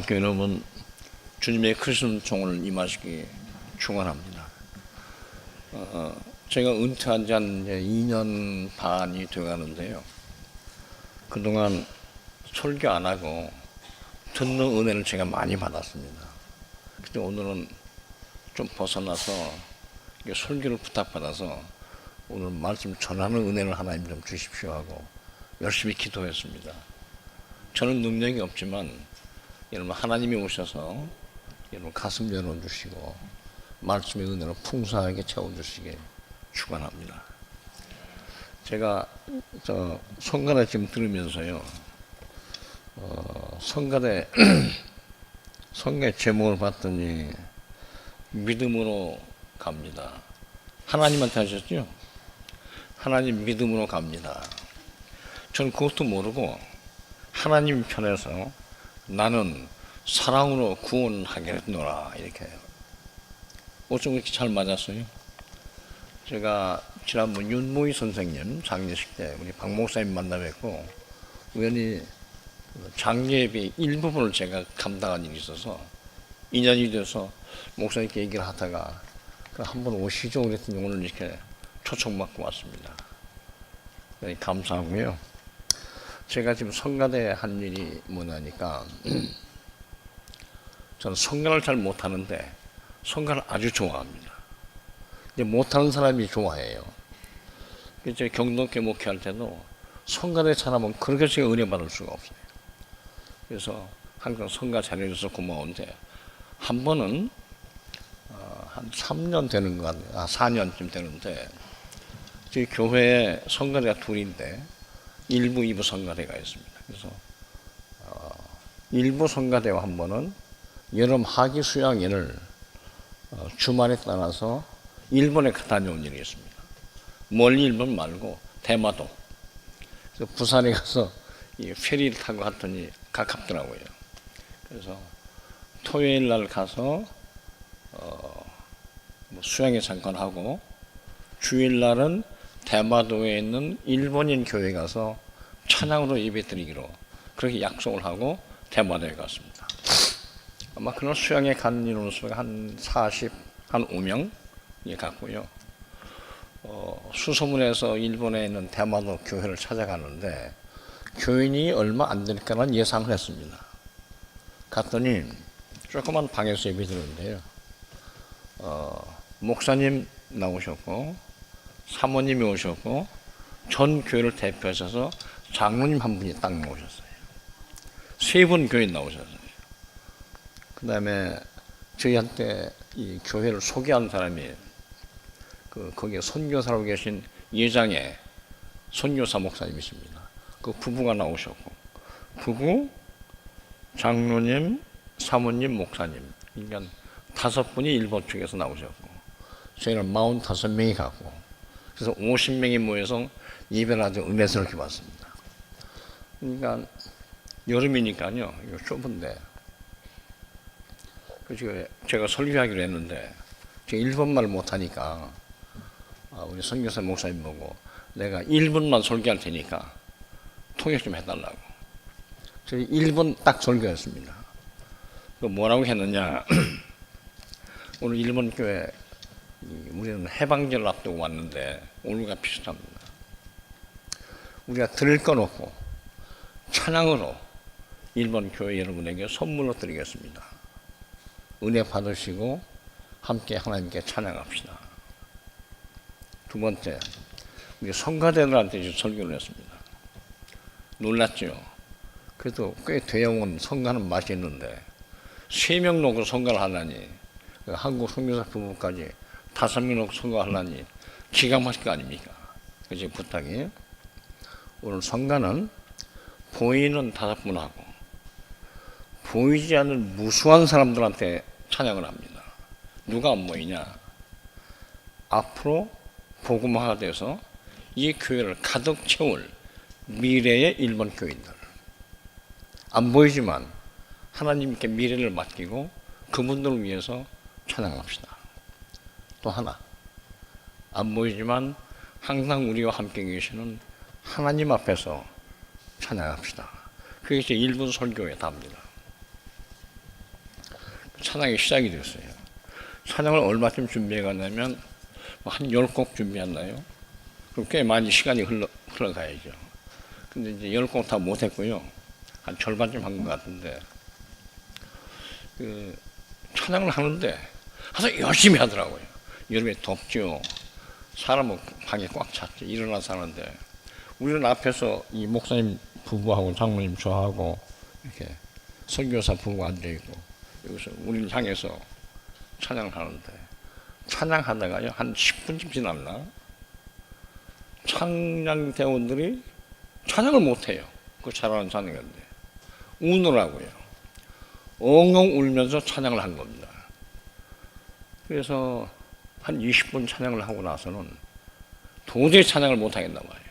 교회 여러분, 주님의 크신 종을 임하시기 축원합니다. 제가 은퇴한 지 한 2년 반이 되어가는데요. 그동안 설교 안 하고 듣는 은혜를 제가 많이 받았습니다. 근데 오늘은 좀 벗어나서 설교를 부탁받아서 오늘 말씀 전하는 은혜를 하나님 좀 주십시오 하고 열심히 기도했습니다. 저는 능력이 없지만 여러분 하나님이 오셔서 여러분 가슴 열어주시고 말씀의 은혜로 풍성하게 채워주시길 축원합니다. 제가 성가대 지금 들으면서요, 성가대 제목을 봤더니 믿음으로 갑니다. 하나님한테 하셨죠? 하나님 믿음으로 갑니다. 저는 그것도 모르고 하나님 편에서 나는 사랑으로 구원하겠노라 이렇게 해요. 어쩜 이렇게 잘 맞았어요? 제가 지난번 윤모희 선생님 장례식 때 우리 박 목사님 만나 뵙고 우연히 장례비 일부분을 제가 감당한 일이 있어서 인연이 돼서 목사님께 얘기를 하다가 한번 오시죠 그랬더니 오늘 이렇게 초청받고 왔습니다. 감사하고요. 제가 지금 성가대 한 일이 뭐냐니까 저는 성가를 잘 못하는데 성가를 아주 좋아합니다. 근데 못하는 사람이 좋아해요. 제가 경동교 목회할 때도 성가대 사람은 그렇게 제가 은혜 받을 수가 없어요. 그래서 항상 성가 잘해줘서 고마운데 한 번은 한 3년 되는 것 같아요. 4년쯤 되는데 저희 교회에 성가대가 둘인데 1부, 2부 성가대가 있습니다. 그래서 1부 성가대와 한 번은 여름 하기 수양회를 주말에 따라서 일본에 다녀온 일이 있습니다. 멀리 일본 말고 대마도. 그래서 부산에 가서 이 페리를 타고 갔더니 가깝더라고요. 그래서 토요일 날 가서 수양회 잠깐 하고 주일 날은 대마도에 있는 일본인 교회 가서 찬양으로 예배드리기로 그렇게 약속을 하고 대마도에 갔습니다. 아마 그날 수양에 간 인원수가 한 5명 갔고요. 수소문에서 일본에 있는 대마도 교회를 찾아가는데 교인이 얼마 안 될 거란 예상을 했습니다. 갔더니 조그만 방에서 예배드리는데요. 목사님 나오셨고 사모님이 오셨고 전 교회를 대표하셔서 장로님 한 분이 딱 나오셨어요. 3분 교인 나오셨어요. 그 다음에 저희한테 이 교회를 소개한 사람이 거기에 선교사로 계신 예장의 선교사 목사님이십니다. 그 부부가 나오셨고 부부, 장로님, 사모님, 목사님 그러니까 5분이 일본 쪽에서 나오셨고 저희는 45명이 가고 그래서 50명이 모여서 예배를 아주 은혜스럽게 받습니다. 그러니까 여름이니까요, 이거 좁은데 제가 설교하기로 했는데 제가 일본말 못하니까 우리 선교사 목사님 보고 내가 1분만 설교할 테니까 통역 좀 해달라고. 저희 1분 딱 설교했습니다. 뭐라고 했느냐 오늘 일본 교회 우리는 해방절을 앞두고 왔는데 오늘과 비슷합니다. 우리가 드릴 건 없고 찬양으로 일본 교회 여러분에게 선물로 드리겠습니다. 은혜 받으시고 함께 하나님께 찬양합시다. 두 번째, 우리 성가대들한테 설교를 했습니다. 놀랐죠? 그래도 꽤 되어온 성가는 맛이 있는데 3명 놓고 성가를 하려니 한국 선교사 부부까지 5명 놓고 성가하려니 기가 막힐 거 아닙니까? 그래서 부탁이에요. 오늘 성가는 보이는 5분 하고 보이지 않는 무수한 사람들한테 찬양을 합니다. 누가 안 보이냐? 앞으로 복음화가 돼서 이 교회를 가득 채울 미래의 일본 교인들. 안 보이지만 하나님께 미래를 맡기고 그분들을 위해서 찬양합시다. 또 하나, 안 보이지만 항상 우리와 함께 계시는 하나님 앞에서 찬양합시다. 그게 이제 1분 설교에 답니다. 찬양이 시작이 됐어요. 찬양을 얼마쯤 준비해 갔냐면 한 10곡 준비했나요? 그럼 꽤 많이 시간이 흘러가야죠. 근데 이제 10곡 다 못했고요. 한 절반쯤 한 것 같은데, 그 찬양을 하는데 아주 열심히 하더라고요. 여름에 덥죠. 사람은 방에 꽉 찼죠. 일어나서 하는데, 우리는 앞에서 이 목사님 부부하고 장로님 저하고 이렇게 선교사 부부가 앉아있고, 여기서 우리를 향해서 찬양을 하는데, 찬양하다가요, 한 10분쯤 지났나? 찬양대원들이 찬양을 못해요. 그 잘하는 찬양인데. 우느라고요. 엉엉 울면서 찬양을 한 겁니다. 그래서 한 20분 찬양을 하고 나서는 도저히 찬양을 못하겠나 봐요.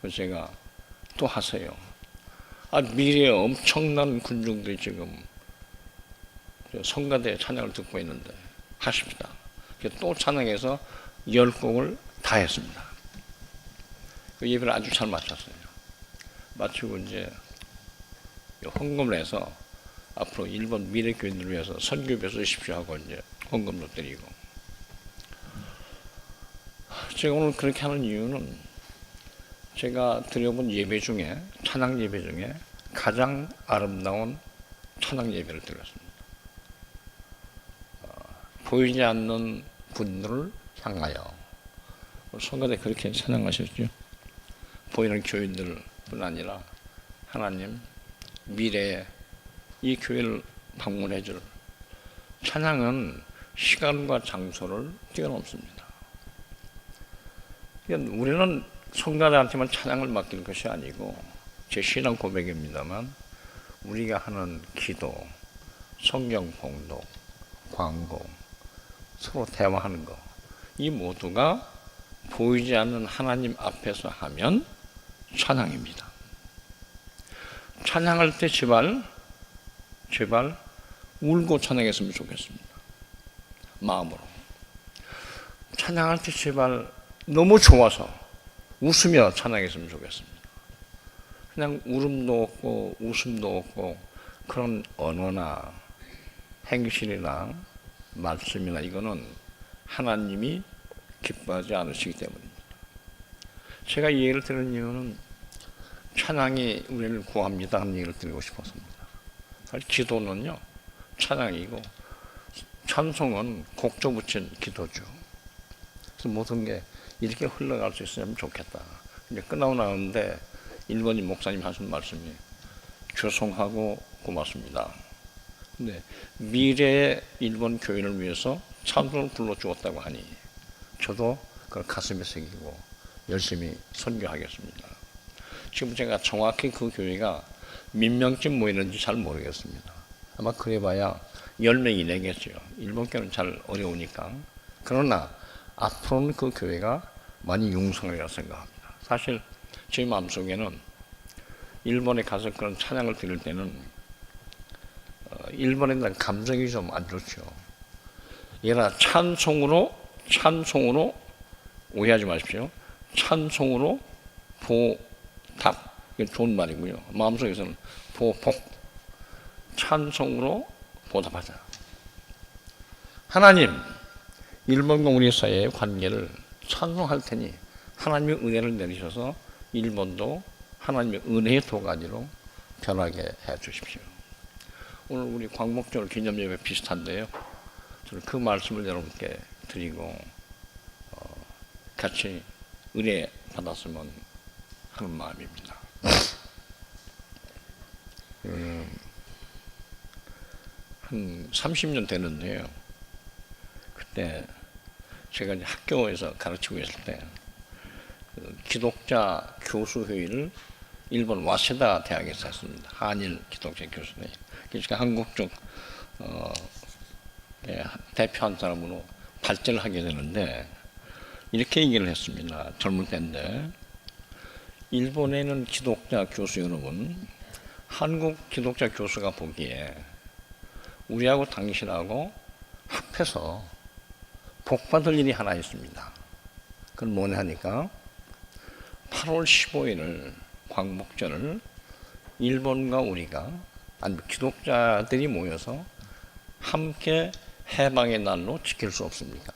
그래서 제가 또 하세요. 미래에 엄청난 군중들이 지금 성가대 찬양을 듣고 있는데 하십시다. 또 찬양해서 10곡을 다 했습니다. 그 예배를 아주 잘 마쳤어요. 마치고 이제 헌금을 해서 앞으로 일본 미래교인들을 위해서 선교비 쓰십시오 하고 이제 헌금도 드리고. 제가 오늘 그렇게 하는 이유는 제가 드려본 예배 중에, 찬양 예배 중에 가장 아름다운 찬양 예배를 드렸습니다. 보이지 않는 분들을 향하여. 성가대 그렇게 찬양하셨죠. 보이는 교인들뿐 아니라 하나님 미래에 이 교회를 방문해 줄 찬양은 시간과 장소를 뛰어넘습니다. 우리는 성가대한테만 찬양을 맡길 것이 아니고, 제 신앙 고백입니다만, 우리가 하는 기도, 성경 봉독, 광고, 서로 대화하는 거, 이 모두가 보이지 않는 하나님 앞에서 하면 찬양입니다. 찬양할 때 제발 울고 찬양했으면 좋겠습니다. 마음으로. 찬양할 때 제발 너무 좋아서 웃으며 찬양했으면 좋겠습니다. 그냥 울음도 없고 웃음도 없고 그런 언어나 행실이나 말씀이나 이거는 하나님이 기뻐하지 않으시기 때문입니다. 제가 이 얘기를 들은 이유는 찬양이 우리를 구합니다 하는 얘기를 드리고 싶었습니다. 기도는요, 찬양이고 찬송은 곡조 붙인 기도죠. 그래서 모든 게 이렇게 흘러갈 수 있으면 좋겠다. 이제 끝나고 나오는데 일본인 목사님 하신 말씀이 죄송하고 고맙습니다. 근데 미래의 일본 교인을 위해서 찬송을 불러주었다고 하니 저도 그걸 가슴에 새기고 열심히 선교하겠습니다. 지금 제가 정확히 그 교회가 몇 명쯤 모이는지 잘 모르겠습니다. 아마 그래봐야 10명 이내겠죠. 일본 교회는 잘 어려우니까. 그러나 앞으로는 그 교회가 많이 융성하리라 생각합니다. 사실 제 마음속에는 일본에 가서 그런 찬양을 드릴 때는 일본에 대한 감정이 좀 안 좋죠. 얘나 찬송으로 오해하지 마십시오. 찬송으로 보답, 이게 좋은 말이고요. 마음속에서는 보복, 찬송으로 보답하자. 하나님, 일본과 우리 사이의 관계를 찬송할 테니 하나님의 은혜를 내리셔서 일본도 하나님의 은혜의 도가니로 변하게 해 주십시오. 오늘 우리 광복절 기념예배 비슷한데요. 저는 그 말씀을 여러분께 드리고 같이 은혜 받았으면 하는 마음입니다. 한 30년 됐는데요. 그때 제가 이제 학교에서 가르치고 있을 때 기독자 교수회의를 일본 와세다 대학에서 했습니다. 한일 기독자 교수회의. 그러니까 한국 쪽 대표 한 사람으로 발제를 하게 되는데 이렇게 얘기를 했습니다. 젊을 때인데, 일본에는 기독자 교수 여러분, 한국 기독자 교수가 보기에 우리하고 당신하고 합해서 복받을 일이 하나 있습니다. 그건 뭐냐 하니까 8월 15일을 광복절을 일본과 우리가, 아니 기독자들이 모여서 함께 해방의 날로 지킬 수 없습니까?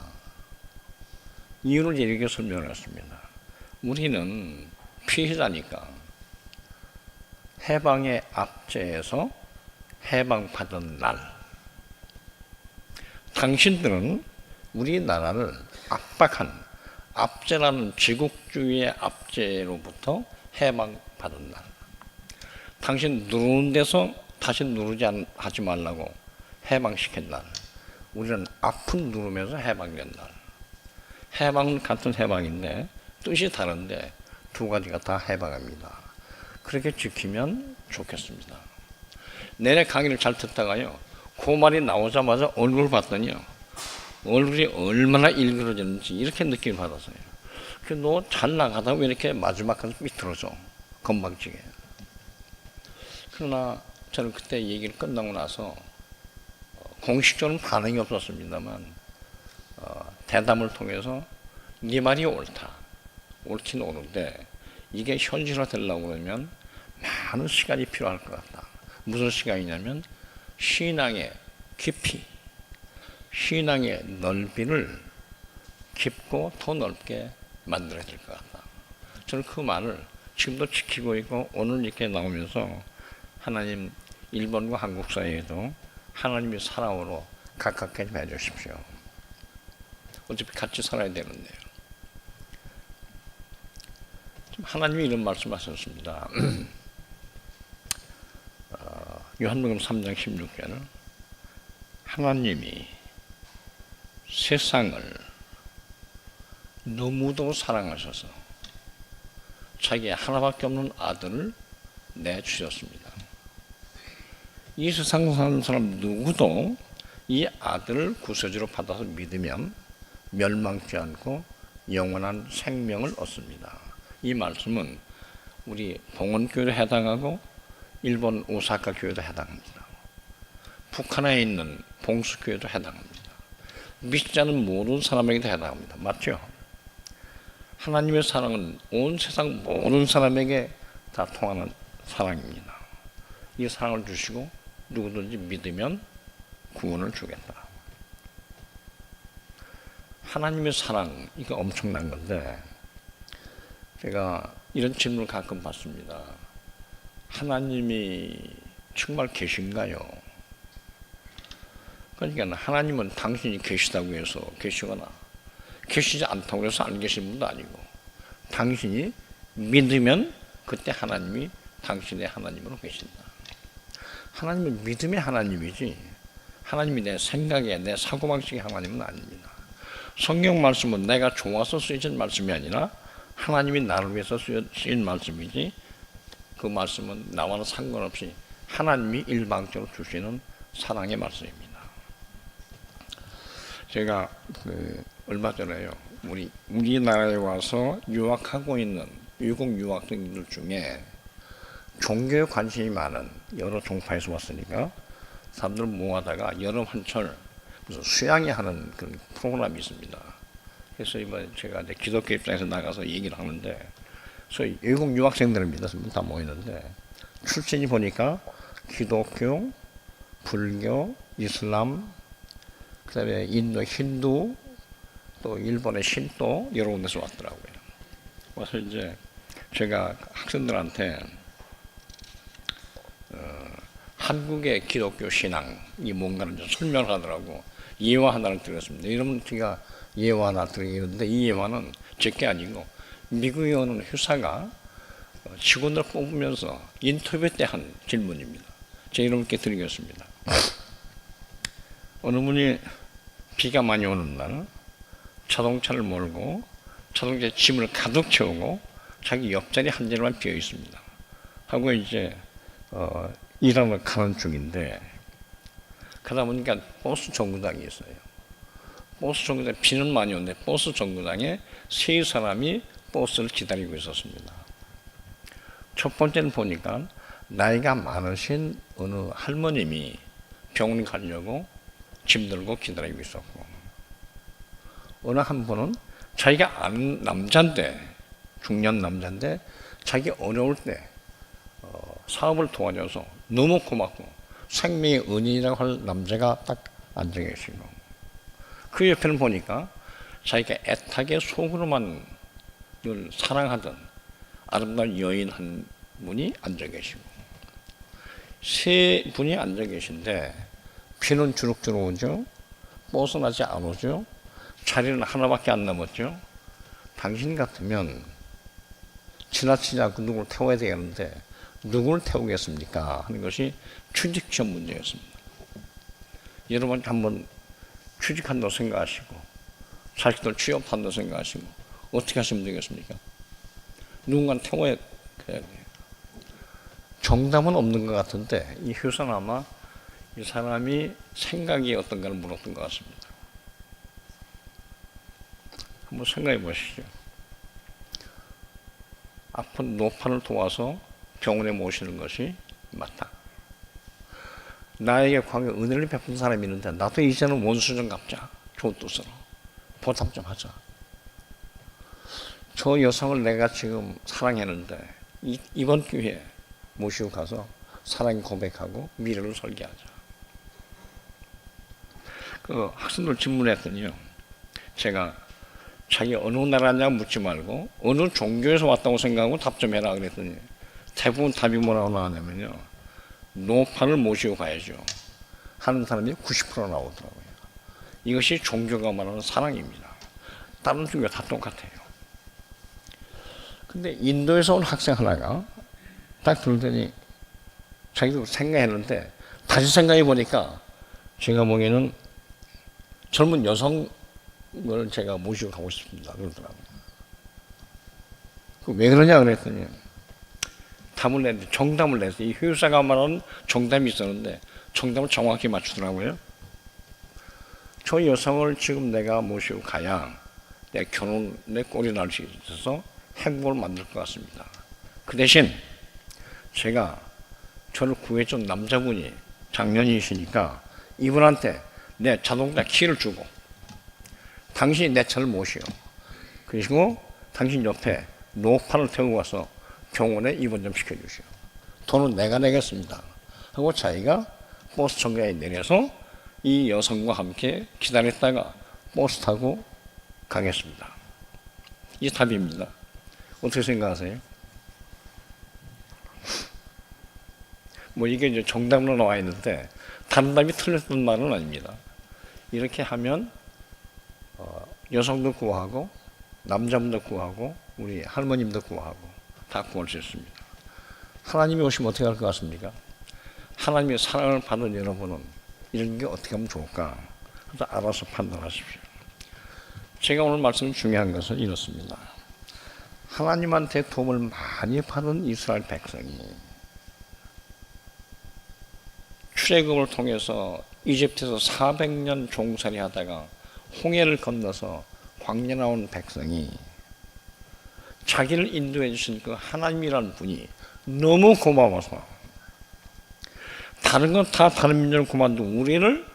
이유를 이렇게 설명했습니다. 우리는 피해자니까 해방의 압제에서 해방받은 날, 당신들은 우리나라를 압박한 압제라는 제국주의의 압제로부터 해방받은 날, 당신 누르는 데서 다시 하지 말라고 해방시킨 날, 우리는 앞을 누르면서 해방된 날. 해방은 같은 해방인데 뜻이 다른데 두 가지가 다 해방합니다. 그렇게 지키면 좋겠습니다. 내내 강의를 잘 듣다가요, 그 말이 나오자마자 얼굴을 봤더니요, 얼굴이 얼마나 일그러졌는지 이렇게 느낌을 받았어요. 너 잘 나가다 왜 이렇게 마지막까지 삐뚤어져? 건방지게. 그러나 저는 그때 얘기를 끝나고 나서 공식적으로는 반응이 없었습니다만 대담을 통해서 네 말이 옳다. 옳긴 옳은데 이게 현실화 되려고 그러면 많은 시간이 필요할 것 같다. 무슨 시간이냐면 신앙의 깊이, 신앙의 넓이를 깊고 더 넓게 만들어야 될 것 같다. 저는 그 말을 지금도 지키고 있고 오늘 이렇게 나오면서 하나님 일본과 한국 사이에도 하나님이 사랑으로 가깝게 좀 해주십시오. 어차피 같이 살아야 되는데요. 하나님이 이런 말씀하셨습니다. 요한복음 3장 16절은 하나님이 세상을 너무도 사랑하셔서 자기 하나밖에 없는 아들을 내주셨습니다. 이 세상 사는 사람 누구도 이 아들을 구세주로 받아서 믿으면 멸망치 않고 영원한 생명을 얻습니다. 이 말씀은 우리 봉원교회도 해당하고 일본 오사카 교회도 해당합니다. 북한에 있는 봉수교회도 해당합니다. 믿지 않은 모든 사람에게도 해당합니다. 맞죠? 하나님의 사랑은 온 세상 모든 사람에게 다 통하는 사랑입니다. 이 사랑을 주시고 누구든지 믿으면 구원을 주겠다. 하나님의 사랑, 이거 엄청난 건데 제가 이런 질문을 가끔 받습니다. 하나님이 정말 계신가요? 그러니까 하나님은 당신이 계시다고 해서 계시거나 계시지 않다고 해서 안 계신 분도 아니고 당신이 믿으면 그때 하나님이 당신의 하나님으로 계신다. 하나님은 믿음의 하나님이지 하나님이 내 생각에 내 사고방식의 하나님은 아닙니다. 성경 말씀은 내가 좋아서 쓰여진 말씀이 아니라 하나님이 나를 위해서 쓰인 말씀이지 그 말씀은 나와는 상관없이 하나님이 일방적으로 주시는 사랑의 말씀입니다. 제가 얼마 전에요, 우리나라에 와서 유학하고 있는 외국 유학생들 중에 종교에 관심이 많은 여러 종파에서 왔으니까 사람들 모아다가 여름 한철 무슨 수양회 하는 그런 프로그램이 있습니다. 그래서 이번에 제가 이제 기독교 입장에서 나가서 얘기를 하는데 소위 외국 유학생들입니다. 다 모이는데 출신이 보니까 기독교, 불교, 이슬람, 그다음에 인도 힌두, 또 일본의 신도 여러 군데서 왔더라고요. 와서 이제 제가 학생들한테 한국의 기독교 신앙이 뭔가를 좀 설명을 하더라고. 예화 하나를 드렸습니다. 여러분 제가 예화 하나 드리는데 이 예화는 제게 아니고 미국에 오는 회사가 직원들 뽑으면서 인터뷰 때 한 질문입니다. 제가 여러분께 드리겠습니다. 어느 분이 비가 많이 오는 날 자동차를 몰고 자동차에 짐을 가득 채우고 자기 옆자리 한 자리만 비어 있습니다. 하고 이제 일하러 가는 중인데 그러다 보니까 버스 정류장이 있어요. 버스 정류장에 비는 많이 오는데 버스 정류장에 세 사람이 버스를 기다리고 있었습니다. 첫 번째는 보니까 나이가 많으신 어느 할머님이 병원 가려고 짐 들고 기다리고 있었고 어느 한 분은 자기가 아는 남자인데 중년 남자인데 자기 어려울 때 사업을 도와줘서 너무 고맙고 생명의 은인이라고 할 남자가 딱 앉아 계시고, 그 옆에는 보니까 자기가 애타게 속으로만 늘 사랑하던 아름다운 여인 한 분이 앉아 계시고, 세 분이 앉아 계신데 비는 주룩주룩 오죠. 버스는 아직 안 오죠. 자리는 하나밖에 안 남았죠. 당신 같으면 지나치지 않고 누구를 태워야 되겠는데 누구를 태우겠습니까? 하는 것이 취직시험 문제였습니다. 여러분 한번 취직한다고 생각하시고 자식들 취업한다고 생각하시고 어떻게 하시면 되겠습니까? 누군가는 태워야 돼요. 정답은 없는 것 같은데 이 효사는 아마 이 사람이 생각이 어떤가를 물었던 것 같습니다. 한번 생각해 보시죠. 아픈 노판을 도와서 병원에 모시는 것이 맞다. 나에게 과거에 은혜를 베푼 사람이 있는데 나도 이제는 원수 좀 갚자. 좋은 뜻으로 보답 좀 하자. 저 여성을 내가 지금 사랑했는데 이번 기회에 모시고 가서 사랑 고백하고 미래를 설계하자. 그 학생들 질문했더니요, 제가 자기 어느 나라냐 묻지 말고 어느 종교에서 왔다고 생각하고 답 좀 해라 그랬더니 대부분 답이 뭐라고 나왔냐면요, 노판을 모시고 가야죠 하는 사람이 90% 나오더라고요. 이것이 종교가 말하는 사랑입니다. 다른 종교 다 똑같아요. 근데 인도에서 온 학생 하나가 딱 들더니 자기도 생각했는데 다시 생각해 보니까 제가 보기에는 젊은 여성을 제가 모시고 가고 싶습니다 그러더라고요. 왜 그러냐 그랬더니 답을 냈는데 정답을 냈어요. 이 효사가 말하는 정답이 있었는데 정답을 정확히 맞추더라고요. 저 여성을 지금 내가 모시고 가야 내 결혼에 꼴이 날 수 있어서 행복을 만들 것 같습니다. 그 대신 제가 저를 구해준 남자분이 장년이시니까 이분한테 내 자동차 키를 주고 당신이 내 차를 모시오. 그리고 당신 옆에 노판을 태우고 가서 병원에 입원 좀 시켜주시오. 돈은 내가 내겠습니다. 하고 자기가 버스 정류장에 내려서 이 여성과 함께 기다렸다가 버스 타고 가겠습니다. 이 답입니다. 어떻게 생각하세요? 뭐 이게 이제 정답으로 나와 있는데 다른 답이 틀렸던 말은 아닙니다. 이렇게 하면 여성도 구하고 남자분도 구하고 우리 할머님도 구하고 다 구할 수 있습니다. 하나님이 오시면 어떻게 할 것 같습니까? 하나님의 사랑을 받은 여러분은 이런 게 어떻게 하면 좋을까? 그래서 알아서 판단하십시오. 제가 오늘 말씀 중요한 것은 이렇습니다. 하나님한테 도움을 많이 받은 이스라엘 백성이 출애굽을 통해서 이집트에서 400년 종살이 하다가 홍해를 건너서 광야 나온 백성이 자기를 인도해 주신 그 하나님이라는 분이 너무 고마워서 다른 건 다 다른 민족을 그만두고 우리를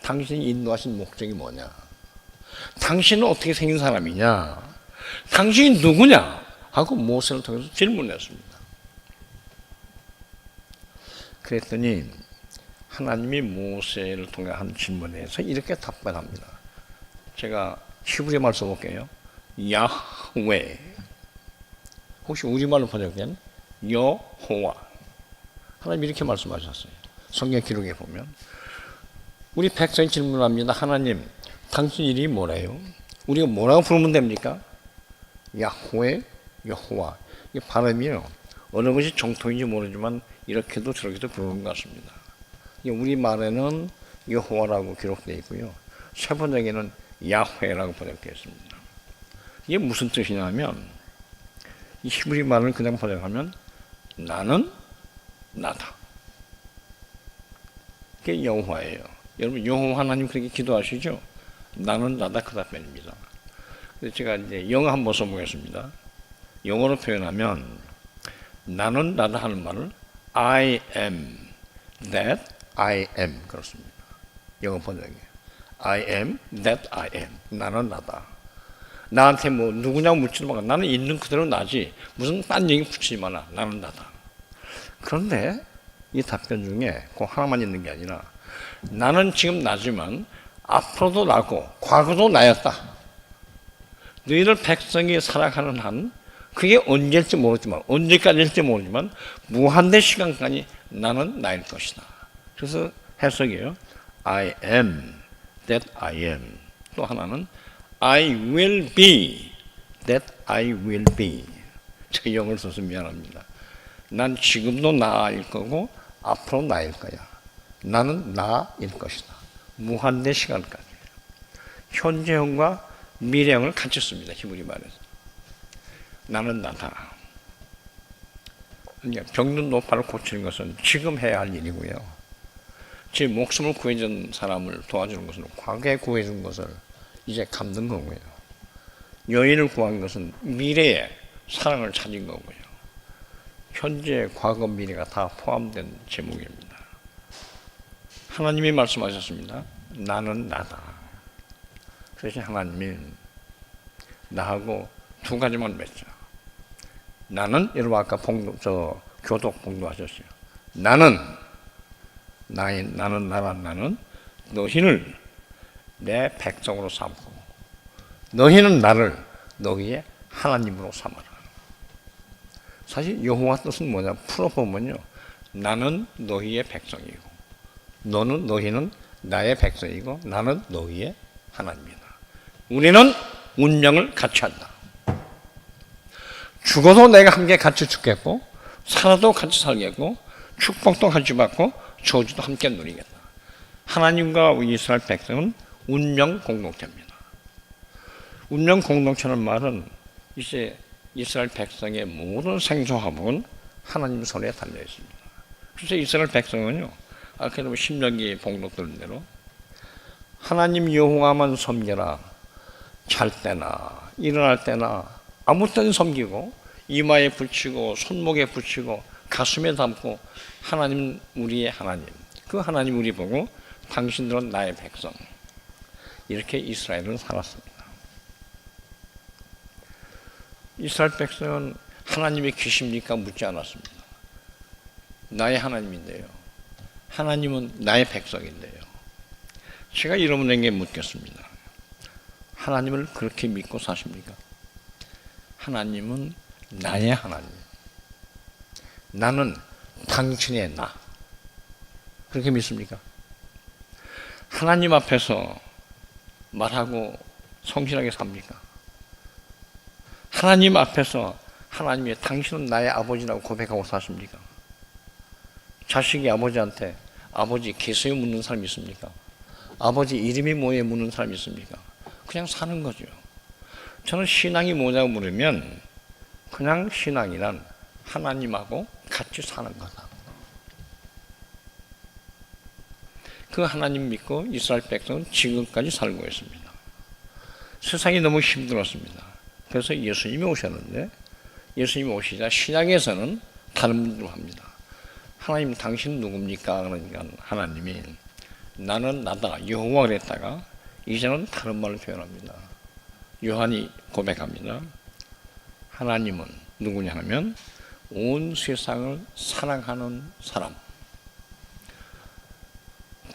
당신이 인도하신 목적이 뭐냐? 당신은 어떻게 생긴 사람이냐? 당신이 누구냐? 하고 모세를 통해서 질문했습니다. 그랬더니 하나님이 모세를 통해 한 질문에 대해서 이렇게 답변합니다. 제가 히브리 말 써볼게요. 야훼. 혹시 우리말로 번역된 여호와. 하나님 이렇게 말씀하셨어요. 성경 기록에 보면 우리 백성이 질문합니다. 하나님, 당신 이름이 뭐래요? 우리가 뭐라고 부르면 됩니까? 야훼, 여호와. 이 발음이요, 어느 것이 정통인지 모르지만 이렇게도 저렇게도 부르는 것 같습니다. 우리 말에는 여호와라고 기록되어 있고요, 세 번역에는 야훼라고 번역되어 있습니다. 이게 무슨 뜻이냐면 이 히브리 말을 그냥 번역하면 나는 나다. 그게 여호와예요. 여러분 여호와 하나님 그렇게 기도하시죠? 나는 나다 그 답변입니다. 그래서 제가 이제 영어 한번 써보겠습니다. 영어로 표현하면 나는 나다 하는 말을 I am that I am 그렇습니다. 영어 번역이에요. I am that I am. 나는 나다. 나한테 뭐 누구냐고 묻지도 마. 나는 있는 그대로 나지. 무슨 딴 얘기 붙이지 마라. 나는 나다. 그런데 이 답변 중에 그 하나만 있는 게 아니라 나는 지금 나지만 앞으로도 나고 과거도 나였다. 너희들 백성이 살아가는 한 그게 언제일지 모르지만 언제까지일지 모르지만 무한대 시간까지 나는 나일 것이다. 그래서 해석이에요. I am that I am. 또 하나는 I will be that I will be. 제가 영어를 써서 미안합니다. 난 지금도 나일 거고 앞으로 나일 거야. 나는 나일 것이다. 무한대 시간까지. 현재형과 미래형을 같이 씁니다. 히브리 말에서. 나는 나다. 그러니까 병든 노파를 고치는 것은 지금 해야 할 일이고요. 제 목숨을 구해준 사람을 도와주는 것은 과거에 구해준 것을 이제 갚는 거고요. 여인을 구한 것은 미래에 사랑을 찾은 거고요. 현재, 과거, 미래가 다 포함된 제목입니다. 하나님이 말씀하셨습니다. 나는 나다. 그래서 하나님이 나하고 두 가지만 맺자. 나는 여러분 아까 교독 봉도하셨어요. 나는 나는 너희를 내 백성으로 삼고 너희는 나를 너희의 하나님으로 삼아라. 사실 여호와 뜻은 뭐냐 풀어보면요. 나는 너희의 백성이고 너희는 나의 백성이고 나는 너희의 하나님이다. 우리는 운명을 같이 한다. 죽어도 내가 함께 같이 죽겠고 살아도 같이 살겠고 축복도 같이 받고 저주도 함께 누리겠다. 하나님과 이스라엘 백성은 운명 공동체입니다. 운명 공동체는 말은 이제 이스라엘 백성의 모든 생존함은 하나님 손에 달려 있습니다. 그래서 이스라엘 백성은요, 아까 신명기 봉독들 대로 하나님 여호와만 섬겨라. 잘 때나 일어날 때나 아무 때나 섬기고 이마에 붙이고 손목에 붙이고 가슴에 담고 하나님 우리의 하나님, 그 하나님 우리 보고 당신들은 나의 백성. 이렇게 이스라엘은 살았습니다. 이스라엘 백성은 하나님이 계십니까? 묻지 않았습니다. 나의 하나님인데요. 하나님은 나의 백성인데요. 제가 여러분에게 묻겠습니다. 하나님을 그렇게 믿고 사십니까? 하나님은 나의 하나님. 나는 당신의 나. 그렇게 믿습니까? 하나님 앞에서 말하고 성실하게 삽니까? 하나님 앞에서 하나님이 당신은 나의 아버지라고 고백하고 사십니까? 자식이 아버지한테 아버지 계세요 묻는 사람이 있습니까? 아버지 이름이 뭐예요 묻는 사람이 있습니까? 그냥 사는 거죠. 저는 신앙이 뭐냐고 물으면 그냥 신앙이란 하나님하고 같이 사는 거다. 그 하나님 믿고 이스라엘 백성은 지금까지 살고 있습니다. 세상이 너무 힘들었습니다. 그래서 예수님이 오셨는데 예수님이 오시자 신약에서는 다른 분들로 합니다. 하나님 당신 누굽니까? 그러니까 하나님이 나는 나다 여호와 그랬다가 이제는 다른 말을 표현합니다. 요한이 고백합니다. 하나님은 누구냐 하면 온 세상을 사랑하는 사람.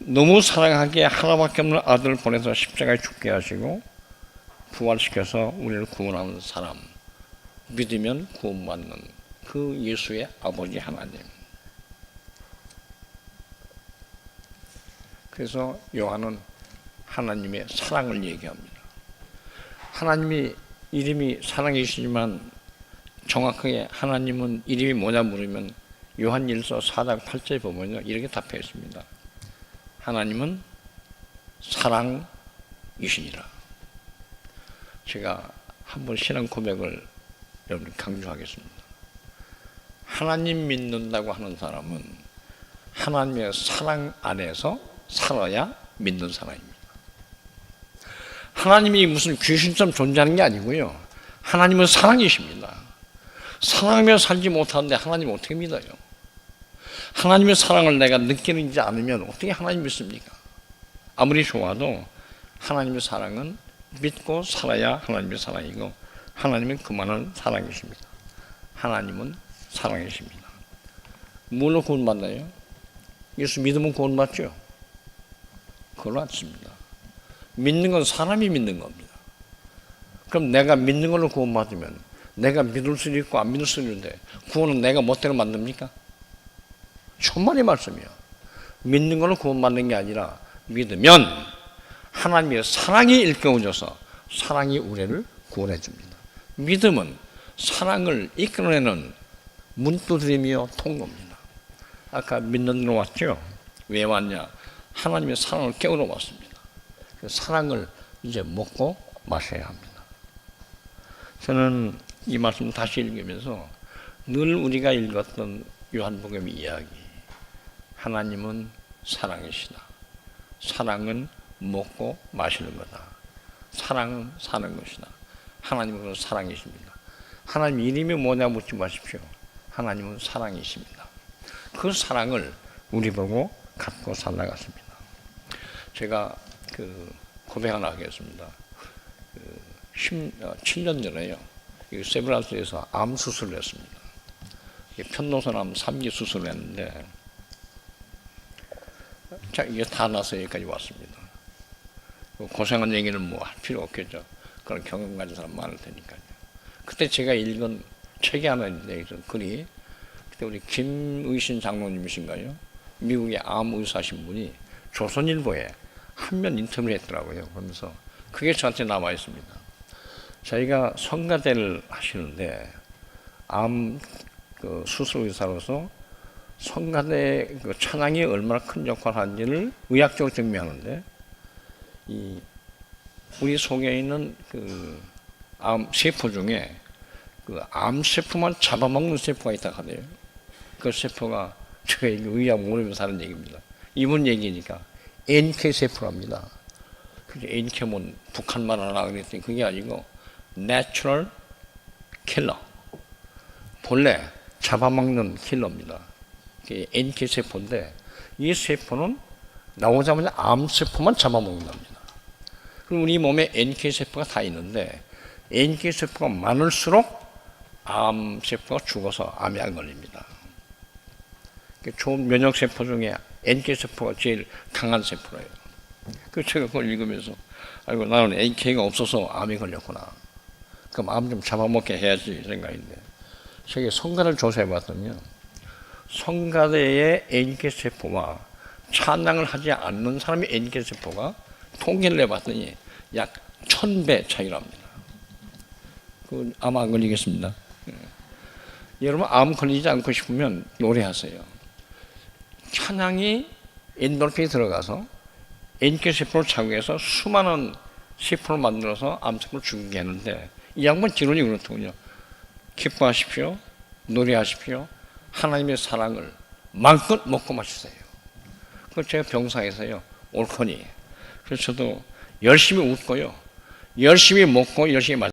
너무 사랑하기에 하나밖에 없는 아들을 보내서 십자가에 죽게 하시고 부활시켜서 우리를 구원하는 사람. 믿으면 구원받는 그 예수의 아버지 하나님. 그래서 요한은 하나님의 사랑을 얘기합니다. 하나님이 이름이 사랑이시지만 정확하게 하나님은 이름이 뭐냐 물으면 요한 1서 4장 8절에 보면요 이렇게 답해 있습니다. 하나님은 사랑이시니라. 제가 한번 신앙 고백을 여러분 강조하겠습니다. 하나님 믿는다고 하는 사람은 하나님의 사랑 안에서 살아야 믿는 사람입니다. 하나님이 무슨 귀신처럼 존재하는 게 아니고요. 하나님은 사랑이십니다. 사랑하며 살지 못하는데 하나님 어떻게 믿어요? 하나님의 사랑을 내가 느끼는지 않으면 어떻게 하나님 믿습니까? 아무리 좋아도 하나님의 사랑은 믿고 살아야 하나님의 사랑이고 하나님은 그만한 사랑이십니다. 하나님은 사랑이십니다. 뭘로 구원받나요? 예수 믿으면 구원받죠? 그건 아닙니다. 믿는 건 사람이 믿는 겁니다. 그럼 내가 믿는 걸로 구원받으면 내가 믿을 수도 있고 안 믿을 수도 있는데 구원은 내가 멋대로 만듭니까? 천만의 말씀이요. 믿는 걸로 구원받는 게 아니라 믿으면 하나님의 사랑이 일깨워져서 사랑이 우리를 구원해 줍니다. 믿음은 사랑을 이끌어내는 문두드림이요 통로입니다. 아까 믿는 데 왔죠? 왜 왔냐? 하나님의 사랑을 깨우러 왔습니다. 그 사랑을 이제 먹고 마셔야 합니다. 저는 이 말씀 다시 읽으면서 늘 우리가 읽었던 요한복음의 이야기, 하나님은 사랑이시다. 사랑은 먹고 마시는 거다. 사랑은 사는 것이다. 하나님은 사랑이십니다. 하나님 이름이 뭐냐 묻지 마십시오. 하나님은 사랑이십니다. 그 사랑을 우리 보고 갖고 살아갔습니다. 제가 고백 하나 하겠습니다. 7년 전에요. 세브란스에서 암 수술을 했습니다. 편도선암 3기 수술을 했는데, 자, 이게 다 나서 여기까지 왔습니다. 고생한 얘기는 뭐 할 필요 없겠죠. 그런 경험 가진 사람 많을 테니까요. 그때 제가 읽은 책이 하나 있는데, 글이, 그때 우리 김의신 장로님이신가요? 미국의 암 의사신 분이 조선일보에 한 면 인터뷰를 했더라고요. 그러면서 그게 저한테 남아 있습니다. 저희가 성가대를 하시는데 암 수술 의사로서 성가대 찬양이 얼마나 큰 역할을 하는지를 의학적으로 증명하는데, 우리 속에 있는 암 세포 중에 암 세포만 잡아먹는 세포가 있다 하네요. 그 세포가 제가 의학 모르면서 하는 얘기입니다. 이분 얘기니까 NK 세포랍니다. NK면 북한말 하나 그랬더니 그게 아니고 Natural Killer, 본래 잡아먹는 킬러입니다. NK 세포인데 이 세포는 나오자마자 암 세포만 잡아먹는답니다. 그럼 우리 몸에 NK 세포가 다 있는데 NK 세포가 많을수록 암 세포가 죽어서 암이 안 걸립니다. 좋은 면역 세포 중에 NK 세포가 제일 강한 세포예요. 그 제가 그걸 읽으면서 아이고 나는 NK가 없어서 암이 걸렸구나. 그럼 암 좀 잡아먹게 해야지 생각인데, 제가 성가를 조사해봤더니요, 성가대의 NK 세포와 찬양을 하지 않는 사람의 NK 세포가 통계를 내봤더니 약 1000배 차이랍니다. 암 안 걸리겠습니다. 여러분 암 걸리지 않고 싶으면 노래하세요. 찬양이 엔돌핀이 들어가서 NK 세포를 자극해서 수많은 세포를 만들어서 암 세포를 죽게 하는데, 이 양반 지론이 그렇더군요. 기뻐하십시오. 노래하십시오. 하나님의 사랑을 마음껏 먹고 마시세요. 그걸 제가 병상에서요, 옳거니. 그래서 저도 열심히 웃고요, 열심히 먹고 열심히 마시고